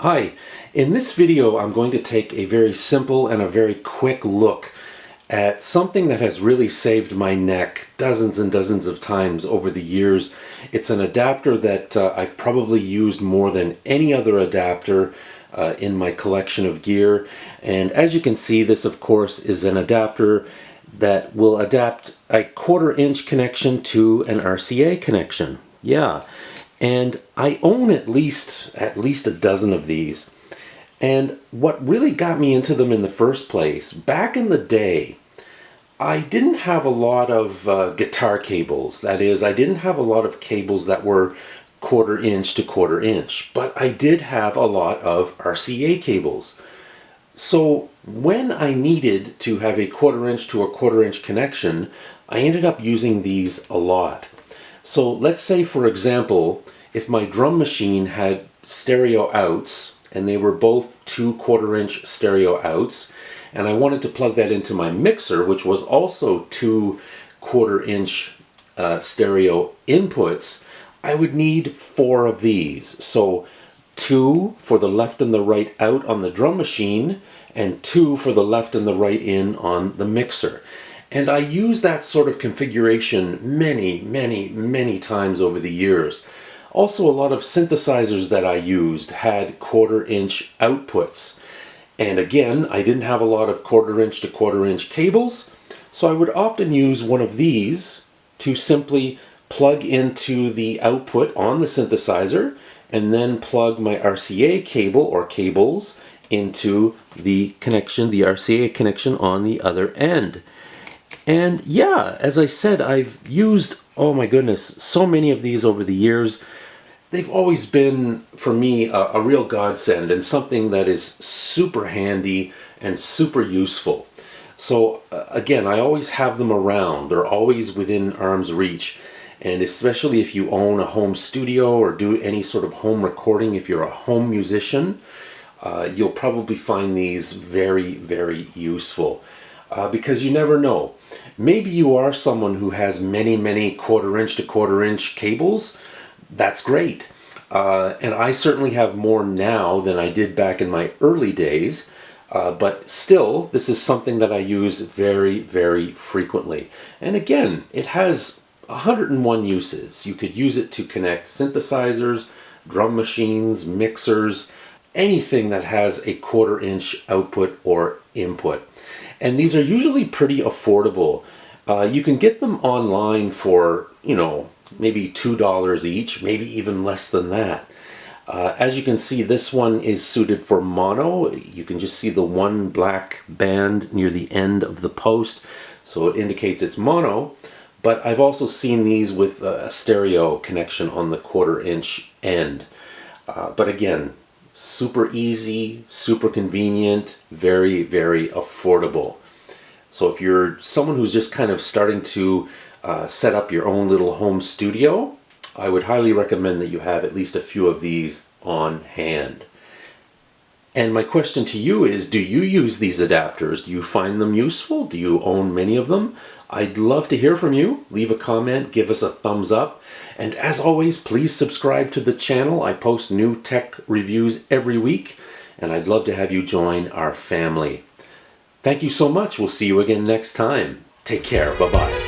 Hi, in this video I'm going to take a very simple and a very quick look at something that has really saved my neck dozens and dozens of times over the years. It's an adapter that I've probably used more than any other adapter in my collection of gear. And as you can see, this of course is an adapter that will adapt a 1/4 inch connection to an RCA connection. Yeah. And I own at least a dozen of these. And what really got me into them in the first place, back in the day, I didn't have a lot of guitar cables. That is, I didn't have a lot of cables that were 1/4 inch to 1/4 inch, but I did have a lot of RCA cables. So when I needed to have a 1/4 inch to a 1/4 inch connection, I ended up using these a lot. So let's say, for example, if my drum machine had stereo outs and they were both 2 1/4 inch stereo outs, and I wanted to plug that into my mixer, which was also 2 1/4 inch stereo inputs, I would need 4 of these. So 2 for the left and the right out on the drum machine, and 2 for the left and the right in on the mixer. And I used that sort of configuration many times over the years. Also, a lot of synthesizers that I used had 1/4 inch outputs. And again, I didn't have a lot of 1/4 inch to 1/4 inch cables, so I would often use one of these to simply plug into the output on the synthesizer and then plug my RCA cable or cables into the connection, the RCA connection on the other end. And yeah, as I said, I've used, oh my goodness, so many of these over the years. They've always been, for me, a real godsend and something that is super handy and super useful. So again, I always have them around. They're always within arm's reach. And especially if you own a home studio or do any sort of home recording, if you're a home musician, you'll probably find these very useful. Because you never know. Maybe you are someone who has many 1/4 inch to 1/4 inch cables. That's great. And I certainly have more now than I did back in my early days. But still, this is something that I use very frequently. And again, it has 101 uses. You could use it to connect synthesizers, drum machines, mixers, anything that has a 1/4 inch output or input. And these are usually pretty affordable. You can get them online for, maybe $2 each, maybe even less than that. As you can see, this one is suited for mono. You can just see the one black band near the end of the post, so it indicates it's mono. But I've also seen these with a stereo connection on the 1/4 inch end. But again, super easy, super convenient, very affordable. So if you're someone who's just kind of starting to set up your own little home studio, I would highly recommend that you have at least a few of these on hand. And my question to you is, do you use these adapters? Do you find them useful? Do you own many of them? I'd love to hear from you. Leave a comment, give us a thumbs up. And as always, please subscribe to the channel. I post new tech reviews every week, and I'd love to have you join our family. Thank you so much. We'll see you again next time. Take care. Bye-bye.